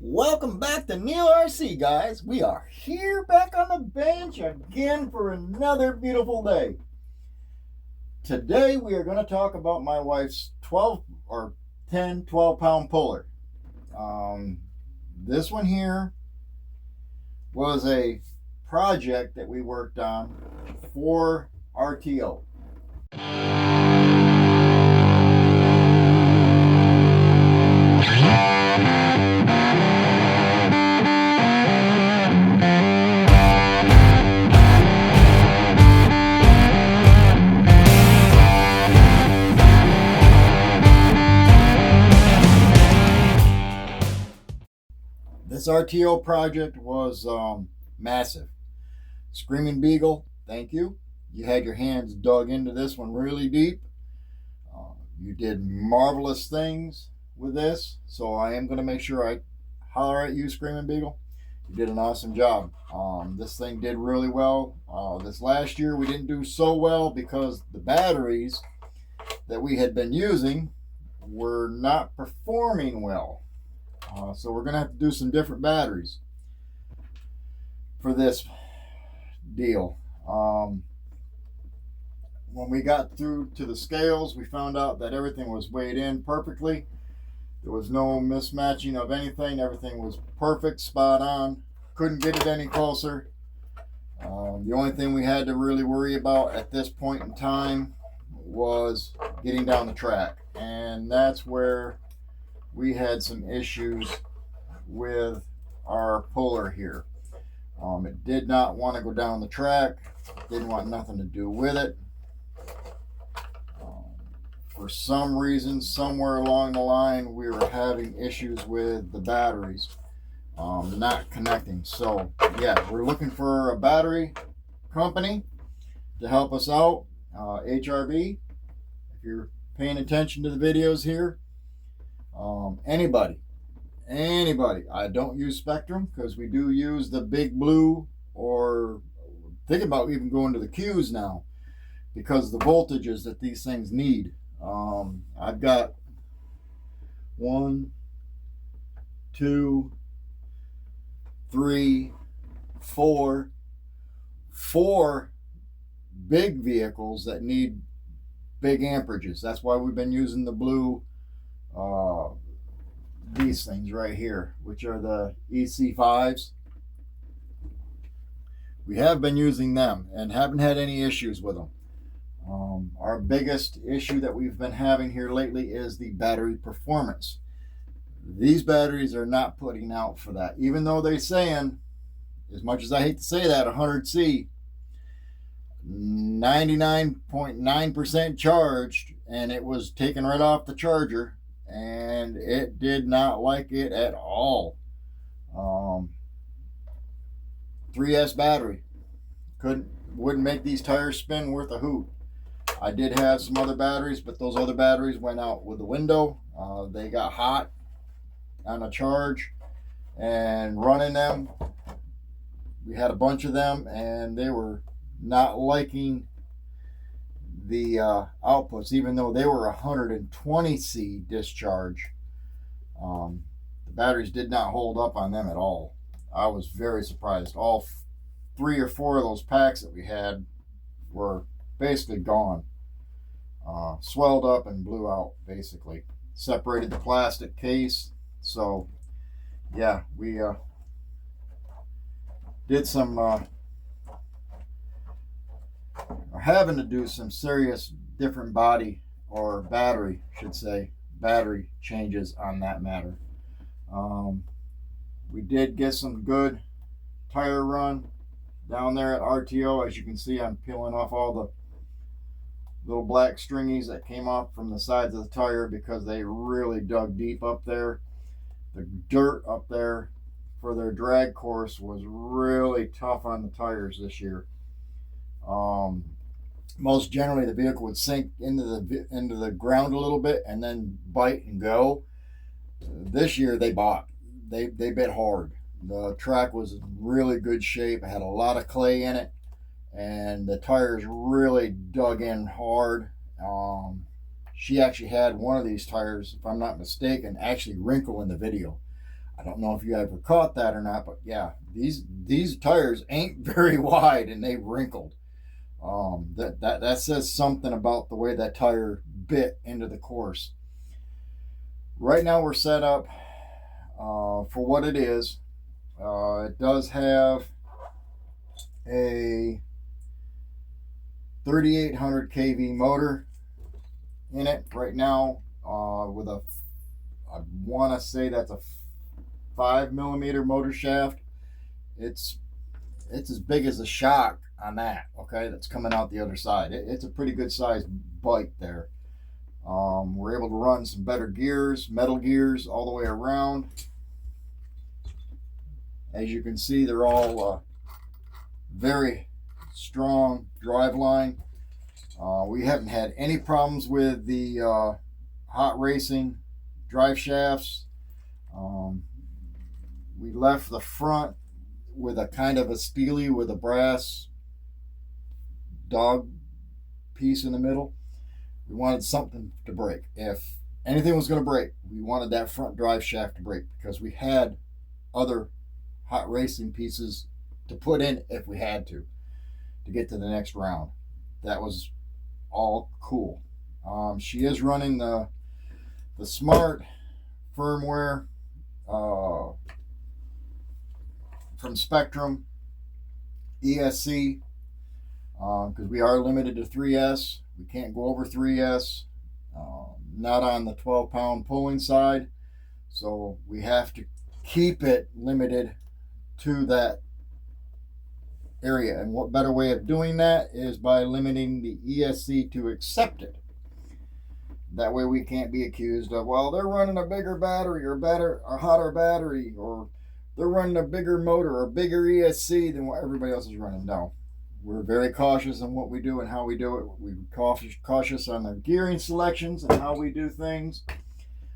Welcome back to Nela RC, guys. We are here back on the bench again for another beautiful day. Today we are going to talk about my wife's 12 or 10, 12-pound puller. This one here was a project that we worked on for RTO. This RTO project was massive. Screaming Beagle, thank you. You had your hands dug into this one really deep. You did marvelous things with this, so I am going to make sure I holler at you, Screaming Beagle. You did an awesome job. This thing did really well. This last year we didn't do so well because the batteries that we had been using were not performing well. So we're going to have to do some different batteries for this deal. When we got through to the scales, we found out that everything was weighed in perfectly. There was no mismatching of anything. Everything was perfect, spot on. Couldn't get it any closer. The only thing we had to really worry about at this point in time was getting down the track. And that's where we had some issues with our puller here. It did not want to go down the track, didn't want nothing to do with it. For some reason, somewhere along the line, we were having issues with the batteries not connecting. So yeah, we're looking for a battery company to help us out. HRV, if you're paying attention to the videos here, anybody. I don't use Spectrum because we do use the big blue, or thinking about even going to the Qs now because of the voltages that these things need. I've got 1, 2, 3, 4 big vehicles that need big amperages. That's why we've been using the blue, these things right here, which are the EC5s. We have been using them and haven't had any issues with them. Our biggest issue that we've been having here lately is the battery performance. These batteries are not putting out for that, even though they're saying, as much as I hate to say that, 100C, 99.9% charged, and it was taken right off the charger, and it did not like it at all. 3S battery wouldn't make these tires spin worth a hoot. I did have some other batteries, but those other batteries went out with the window. They got hot on a charge, and running them, we had a bunch of them, and they were not liking the outputs, even though they were 120C discharge. The batteries did not hold up on them at all. I was very surprised. All 3 or 4 of those packs that we had were basically gone. Swelled up and blew out, basically. Separated the plastic case. So yeah, we did some are having to do some serious different body, or battery, should say, battery changes on that matter. We did get some good tire run down there at RTO. As you can see, I'm peeling off all the little black stringies that came off from the sides of the tire because they really dug deep up there. The dirt up there for their drag course was really tough on the tires this year. Most generally the vehicle would sink into the ground a little bit and then bite and go. This year they bit hard. The track was in really good shape. It had a lot of clay in it, and the tires really dug in hard. She actually had one of these tires, if I'm not mistaken, actually wrinkle in the video. I don't know if you ever caught that or not, but yeah, these tires ain't very wide and they wrinkled. That says something about the way that tire bit into the course. Right now we're set up for what it is. It does have a 3800 kV motor in it right now, with a, I want to say that's a 5mm motor shaft. It's as big as a shock on that. Okay, that's coming out the other side. It's a pretty good sized bike there. We're able to run some better gears, metal gears, all the way around. As you can see, they're all very strong drive line. We haven't had any problems with the hot racing drive shafts. We left the front with a kind of a steely with a brass dog piece in the middle. We wanted something to break. If anything was going to break, we wanted that front drive shaft to break, because we had other hot racing pieces to put in if we had to get to the next round. That was all cool. She is running the smart firmware from Spectrum ESC, because we are limited to 3S. We can't go over 3S, not on the 12-pound pulling side, so we have to keep it limited to that area. And what better way of doing that is by limiting the ESC to accepted. That way we can't be accused of, well, they're running a bigger battery or hotter battery, or they're running a bigger motor or bigger ESC than what everybody else is running. No, we're very cautious on what we do and how we do it. We're cautious on the gearing selections and how we do things.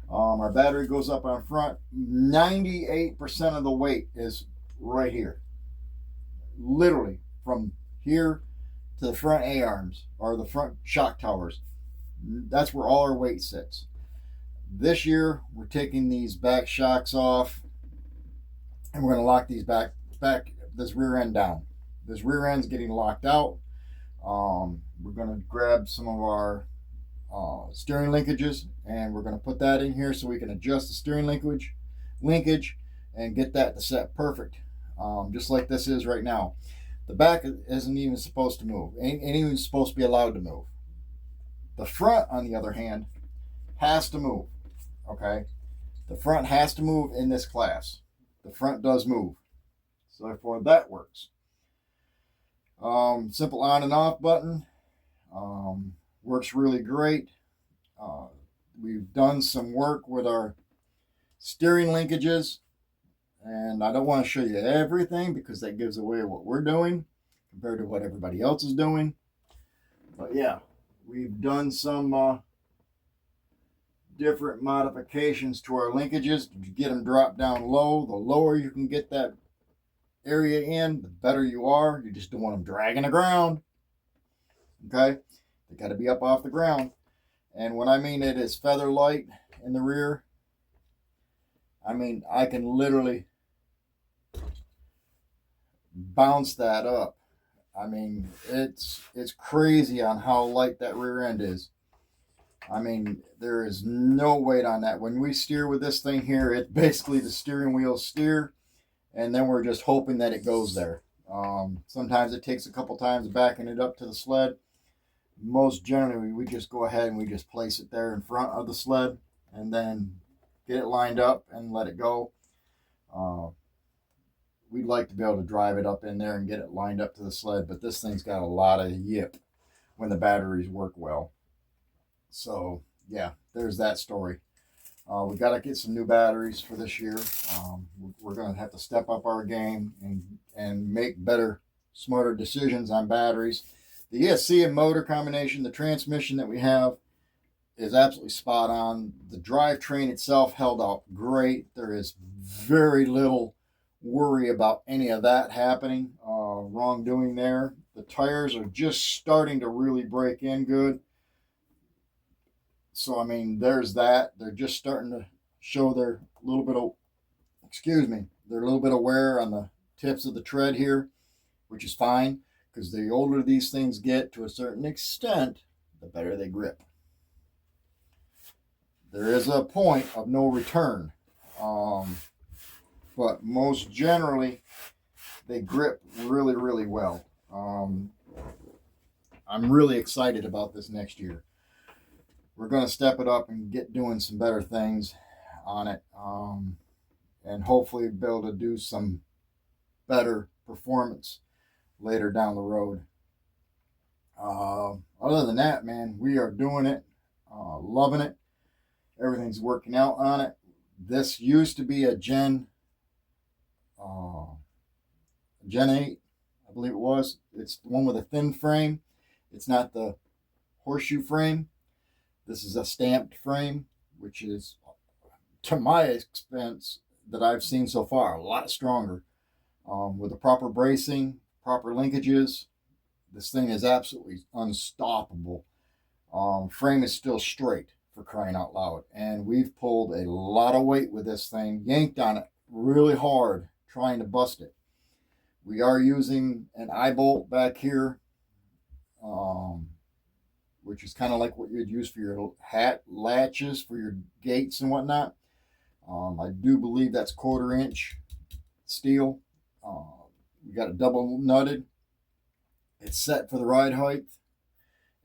Our battery goes up on front. 98% of the weight is right here. Literally from here to the front A-arms or the front shock towers. That's where all our weight sits. This year we're taking these back shocks off, and we're going to lock these back this rear end down. This rear end's getting locked out. We're going to grab some of our steering linkages, and we're going to put that in here so we can adjust the steering linkage and get that to set perfect, just like this is right now. The back isn't even supposed to move, ain't even supposed to be allowed to move. The front, on the other hand, has to move. Okay, the front has to move in this class. The front does move, so therefore that works. Simple on and off button, works really great. We've done some work with our steering linkages, and I don't want to show you everything because that gives away what we're doing compared to what everybody else is doing. But yeah, we've done some different modifications to our linkages to get them dropped down low. The lower you can get that area in, the better you are. You just don't want them dragging the ground. Okay, they got to be up off the ground. And when I mean it is feather light in the rear, I mean I can literally bounce that up. I mean it's crazy on how light that rear end is. I mean, there is no weight on that. When we steer with this thing here, it's basically the steering wheel steer, and then we're just hoping that it goes there. Sometimes it takes a couple times backing it up to the sled. Most generally, we just go ahead and we just place it there in front of the sled and then get it lined up and let it go. We'd like to be able to drive it up in there and get it lined up to the sled, but this thing's got a lot of yip when the batteries work well. So yeah, there's that story. We got to get some new batteries for this year. We're going to have to step up our game and make better, smarter decisions on batteries. The ESC and motor combination, the transmission that we have is absolutely spot on. The drivetrain itself held out great. There is very little worry about any of that happening, wrongdoing there. The tires are just starting to really break in good. So, I mean, there's that. They're just starting to show their little bit of excuse me, they're a little bit of wear on the tips of the tread here, which is fine, because the older these things get to a certain extent, the better they grip. There is a point of no return, but most generally they grip really, really well. I'm really excited about this next year. We're going to step it up and get doing some better things on it, and hopefully be able to do some better performance later down the road. Other than that, man, we are doing it, loving it. Everything's working out on it. This used to be a Gen 8, I believe it was. It's the one with a thin frame. It's not the horseshoe frame. This is a stamped frame, which is, to my expense, that I've seen so far, a lot stronger. With the proper bracing, proper linkages, this thing is absolutely unstoppable. Frame is still straight, for crying out loud. And we've pulled a lot of weight with this thing, yanked on it really hard, trying to bust it. We are using an eye bolt back here, which is kind of like what you'd use for your hat latches, for your gates and whatnot. I do believe that's 1/4 inch steel. We got it double nutted. It's set for the ride height.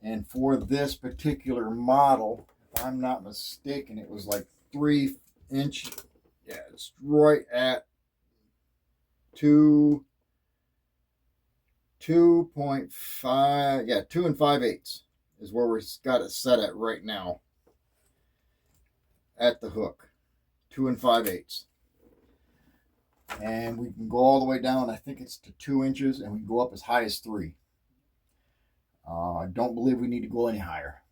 And for this particular model, if I'm not mistaken, it was like 3 inch. Yeah, it's right at 2.5. Yeah, 2 5/8 is where we got it set at right now at the hook. 2 5/8. And we can go all the way down, I think it's to 2 inches, and we can go up as high as 3. I don't believe we need to go any higher.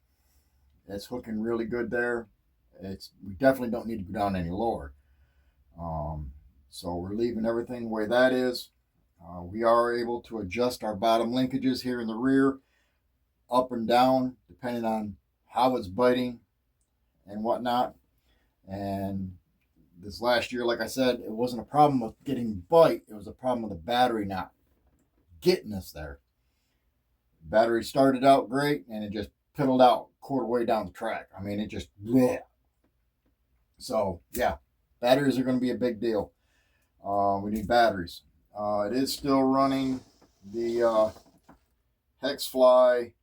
It's hooking really good there. We definitely don't need to go down any lower. So we're leaving everything the way that is. We are able to adjust our bottom linkages here in the rear, up and down, depending on how it's biting and whatnot. And this last year, like I said, it wasn't a problem with getting bite. It was a problem with the battery not getting us there. Battery started out great, and it just piddled out 1/4 way down the track. I mean, it just bleh. So yeah, batteries are going to be a big deal. We need batteries. It is still running the Hexfly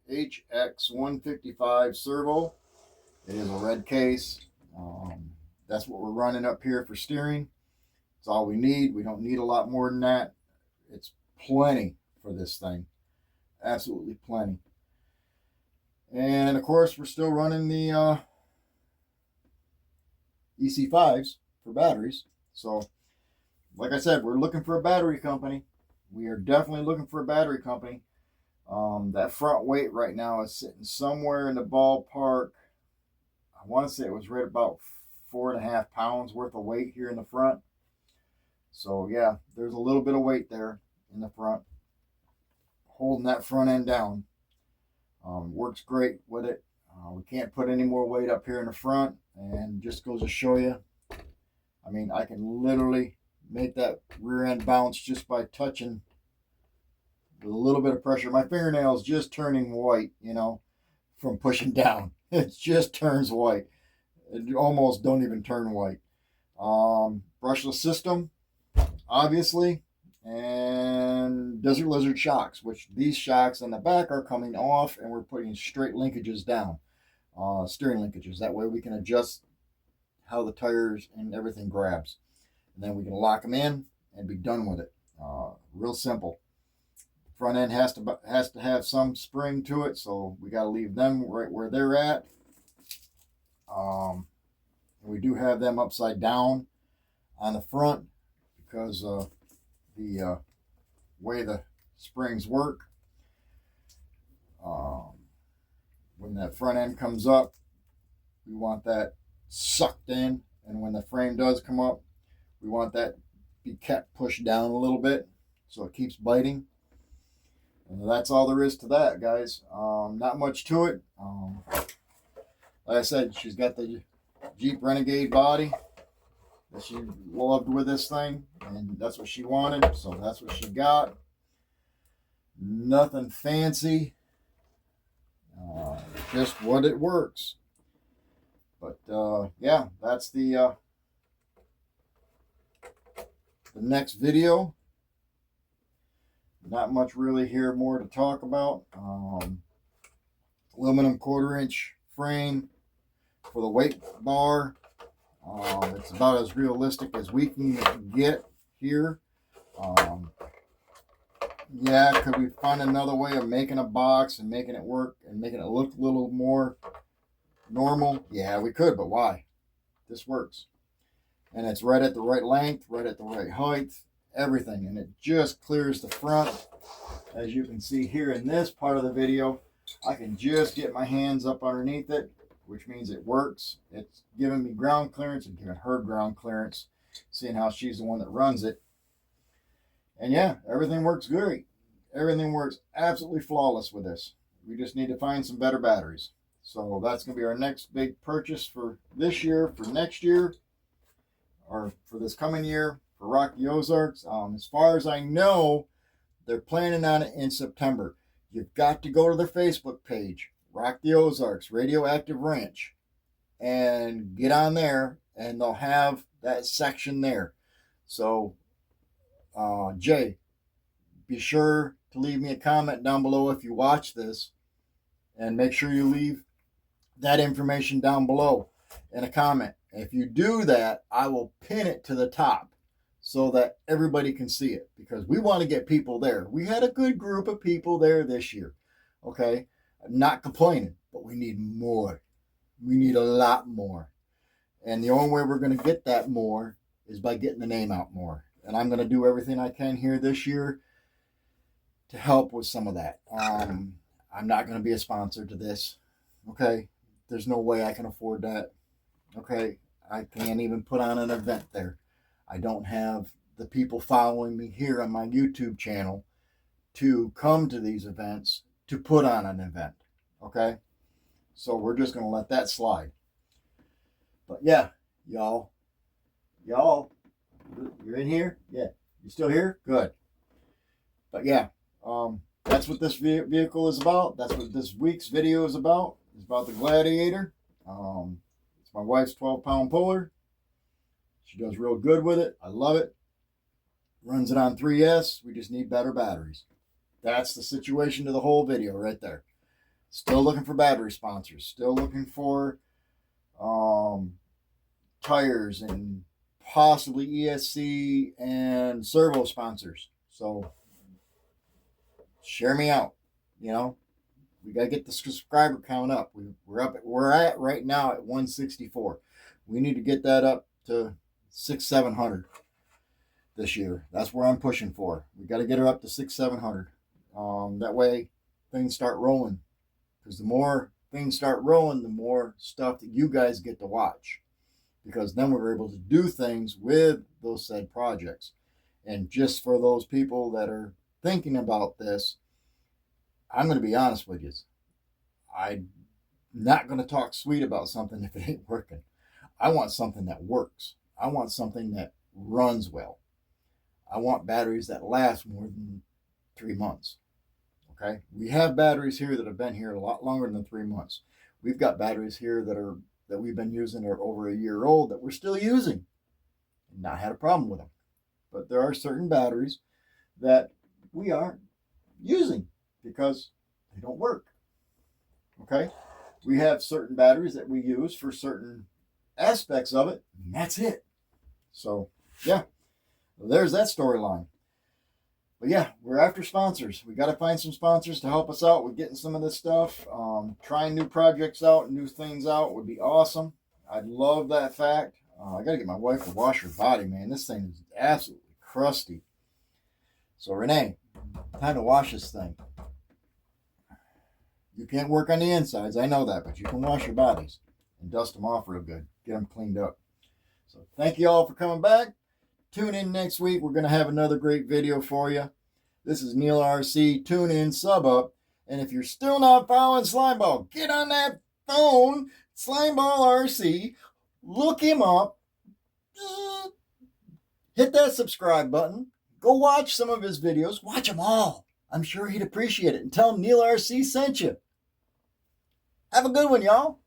HX155 servo. It is a red case. That's what we're running up here for steering. It's all we need. We don't need a lot more than that. It's plenty for this thing. Absolutely plenty. And of course, we're still running the EC5s for batteries. So, like I said, we're looking for a battery company. We are definitely looking for a battery company. That front weight right now is sitting somewhere in the ballpark. I want to say it was right about 4.5 pounds worth of weight here in the front. So yeah, there's a little bit of weight there in the front, holding that front end down. Works great with it. We can't put any more weight up here in the front, and just goes to show you, I mean, I can literally make that rear end bounce just by touching with a little bit of pressure. My fingernail's just turning white, from pushing down. It just turns white. It almost don't even turn white. Brushless system, obviously, and Desert Lizard shocks, which these shocks on the back are coming off, and we're putting straight linkages down, steering linkages. That way we can adjust how the tires and everything grabs, and then we can lock them in and be done with it. Real simple. Front end has to have some spring to it, so we got to leave them right where they're at. We do have them upside down on the front because of the way the springs work. When that front end comes up, we want that sucked in, and when the frame does come up, we want that be kept pushed down a little bit so it keeps biting. And that's all there is to that, guys. Not much to it. Like I said, she's got the Jeep Renegade body that she loved with this thing, and that's what she wanted, so that's what she got. Nothing fancy, just what it works. But yeah, that's the next video. Not much really here more to talk about. Aluminum 1/4-inch frame for the weight bar. It's about as realistic as we can get here. Yeah, could we find another way of making a box and making it work and making it look a little more normal? Yeah, we could, but why? This works. And it's right at the right length, right at the right height, everything. And it just clears the front. As you can see here in this part of the video, I can just get my hands up underneath it, which means it works. It's giving me ground clearance and giving her ground clearance, seeing how she's the one that runs it. And yeah, everything works great. Everything works absolutely flawless with this. We just need to find some better batteries. So that's going to be our next big purchase for this year, for next year, or for this coming year for Rock the Ozarks. As far as I know, they're planning on it in September. You've got to go to their Facebook page, Rock the Ozarks, Radioactive Ranch, and get on there, and they'll have that section there. So, Jay, be sure to leave me a comment down below if you watch this, and make sure you leave that information down below in a comment. If you do that, I will pin it to the top so that everybody can see it, because we want to get people there. We had a good group of people there this year. Okay, I'm not complaining, but we need more. We need a lot more. And the only way we're going to get that more is by getting the name out more. And I'm going to do everything I can here this year to help with some of that. I'm not going to be a sponsor to this. Okay, there's no way I can afford that. Okay, I can't even put on an event there. I don't have the people following me here on my YouTube channel to come to these events to put on an event. Okay, so we're just going to let that slide. But yeah, y'all, you're in here? Yeah, you still here? Good. But yeah, that's what this vehicle is about. That's what this week's video is about. It's about the Gladiator. It's my wife's 12-pound puller. She does real good with it. I love it. Runs it on 3S. We just need better batteries. That's the situation to the whole video right there. Still looking for battery sponsors. Still looking for tires and possibly ESC and servo sponsors. So share me out. You know, we got to get the subscriber count up. We're at right now at 164. We need to get that up to 600-700 this year. That's where I'm pushing for. We got to get her up to 600-700. That way things start rolling. Because the more things start rolling, the more stuff that you guys get to watch. Because then we're able to do things with those said projects. And just for those people that are thinking about this, I'm going to be honest with you. I'm not going to talk sweet about something if it ain't working. I want something that works. I want something that runs well. I want batteries that last more than 3 months. Okay? We have batteries here that have been here a lot longer than 3 months. We've got batteries here that we've been using that are over a year old that we're still using and not had a problem with them. But there are certain batteries that we aren't using because they don't work. Okay? We have certain batteries that we use for certain aspects of it, and that's it. So, yeah, there's that storyline. But yeah, we're after sponsors. We got to find some sponsors to help us out with getting some of this stuff. Trying new projects out, new things out would be awesome. I'd love that fact. I got to get my wife to wash her body, man. This thing is absolutely crusty. So, Renee, time to wash this thing. You can't work on the insides, I know that, but you can wash your bodies and dust them off real good. Get them cleaned up. So thank you all for coming back. Tune in next week. We're going to have another great video for you. This is Nela RC. Tune in, sub up. And if you're still not following Slimeball, get on that phone, Slimeball RC. Look him up. hit that subscribe button. Go watch some of his videos. Watch them all. I'm sure he'd appreciate it. And tell him Nela RC sent you. Have a good one, y'all.